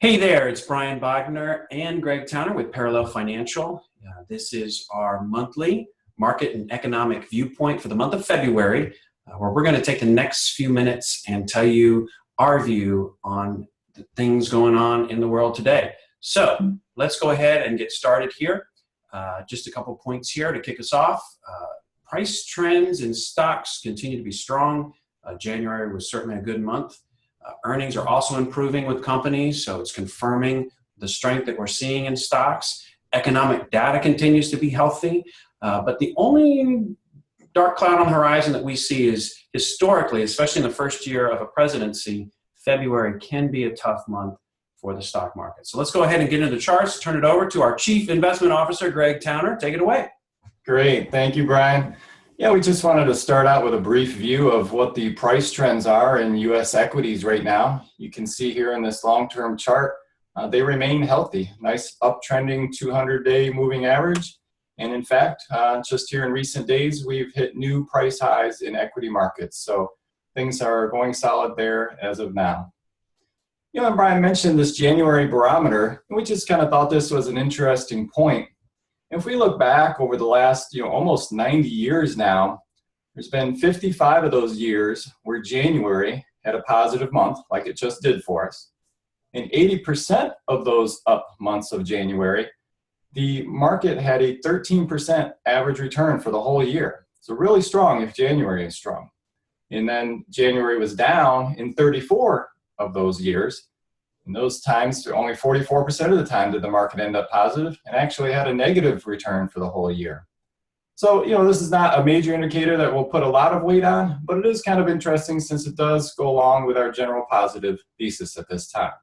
Hey there, it's Brian Bogner and Greg Towner with Parallel Financial. This is our monthly market and economic viewpoint for the month of February, where we're going to take the next few minutes and tell you our view on the things going on in the world today. So let's go ahead and get started here. Just a couple points here to kick us off. Price trends in stocks continue to be strong. January was certainly a good month. Earnings are also improving with companies, so it's confirming the strength that we're seeing in stocks. Economic data continues to be healthy, but the only dark cloud on the horizon that we see is historically, especially in the first year of a presidency, February can be a tough month for the stock market. So let's go ahead and get into the charts. Turn it over to our Chief Investment Officer, Greg Towner. Take it away. Great. Thank you, Brian. Yeah, we just wanted to start out with a brief view of what the price trends are in U.S. equities right now. You can see here in this long-term chart, they remain healthy. Nice uptrending 200-day moving average. And in fact, just here in recent days, we've hit new price highs in equity markets. So things are going solid there as of now. And Brian mentioned this January barometer, and we just kind of thought this was an interesting point. If we look back over the last, almost 90 years now, there's been 55 of those years where January had a positive month, like it just did for us. And 80% of those up months of January, the market had a 13% average return for the whole year. So really strong if January is strong. And then January was down in 34 of those years. In those times, only 44% of the time did the market end up positive and actually had a negative return for the whole year. So, this is not a major indicator that we'll put a lot of weight on, but it is kind of interesting since it does go along with our general positive thesis at this time.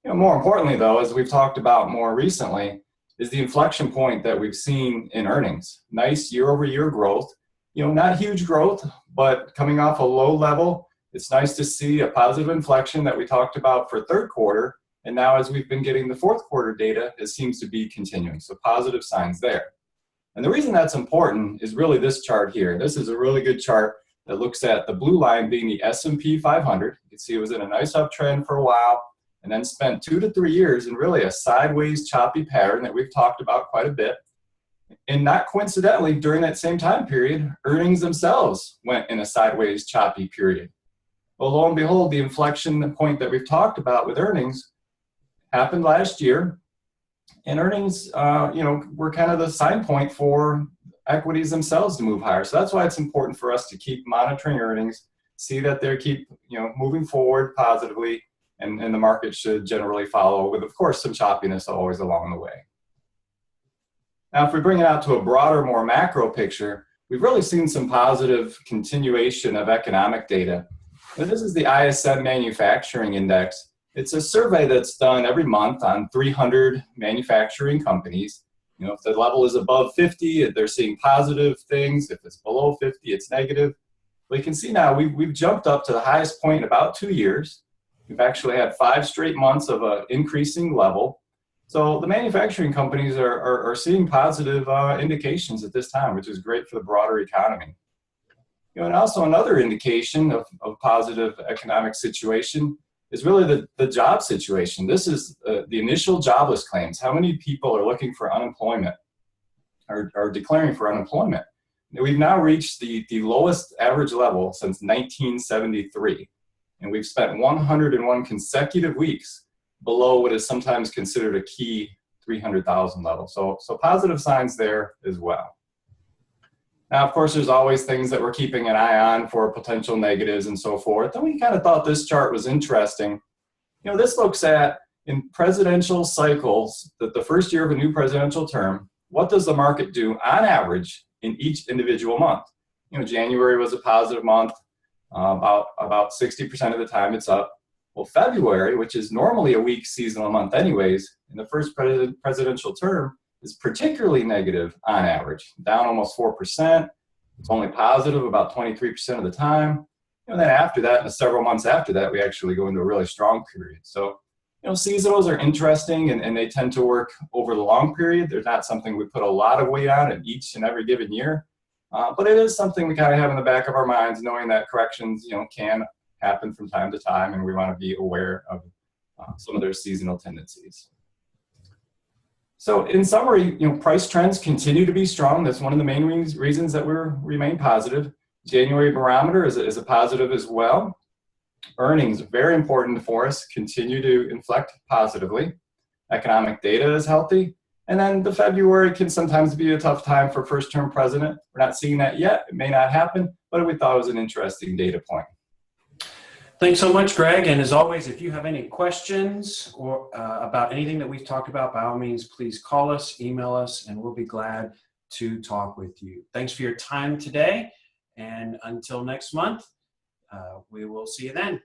More importantly, though, as we've talked about more recently, is the inflection point that we've seen in earnings. Nice year-over-year growth. Not huge growth, but coming off a low level. It's nice to see a positive inflection that we talked about for third quarter. And now as we've been getting the fourth quarter data, it seems to be continuing. So positive signs there. And the reason that's important is really this chart here. This is a really good chart that looks at the blue line being the S&P 500. You can see it was in a nice uptrend for a while and then spent 2 to 3 years in really a sideways choppy pattern that we've talked about quite a bit. And not coincidentally, during that same time period, earnings themselves went in a sideways choppy period. Well, lo and behold, the inflection point that we've talked about with earnings happened last year. And earnings, were kind of the sign point for equities themselves to move higher. So that's why it's important for us to keep monitoring earnings, see that they keep, moving forward positively, and the market should generally follow with, of course, some choppiness always along the way. Now, if we bring it out to a broader, more macro picture, we've really seen some positive continuation of economic data. And this is the ISM Manufacturing Index. It's a survey that's done every month on 300 manufacturing companies. If the level is above 50, they're seeing positive things. If it's below 50, it's negative. Well, you can see now we've jumped up to the highest point in about 2 years. We've actually had 5 straight months of an increasing level. So the manufacturing companies are seeing positive indications at this time, which is great for the broader economy. And also another indication of positive economic situation is really the job situation. This is the initial jobless claims. How many people are looking for unemployment or declaring for unemployment? We've now reached the lowest average level since 1973. And we've spent 101 consecutive weeks below what is sometimes considered a key 300,000 level. So positive signs there as well. Now, of course, there's always things that we're keeping an eye on for potential negatives and so forth. And we kind of thought this chart was interesting. This looks at, in presidential cycles, that the first year of a new presidential term, what does the market do on average in each individual month? January was a positive month. About 60% of the time it's up. Well, February, which is normally a weak seasonal month anyways, in the first presidential term, is particularly negative on average, down almost 4%. It's only positive about 23% of the time. And then after that, and several months after that, we actually go into a really strong period. So, seasonals are interesting and they tend to work over the long period. They're not something we put a lot of weight on in each and every given year. But it is something we kind of have in the back of our minds, knowing that corrections, can happen from time to time, and we want to be aware some of their seasonal tendencies. So in summary, price trends continue to be strong. That's one of the main reasons that we remain positive. January barometer is a positive as well. Earnings, very important for us, continue to inflect positively. Economic data is healthy. And then the February can sometimes be a tough time for first-term president. We're not seeing that yet. It may not happen, but we thought it was an interesting data point. Thanks so much, Greg. And as always, if you have any questions or about anything that we've talked about, by all means, please call us, email us, and we'll be glad to talk with you. Thanks for your time today. And until next month, we will see you then.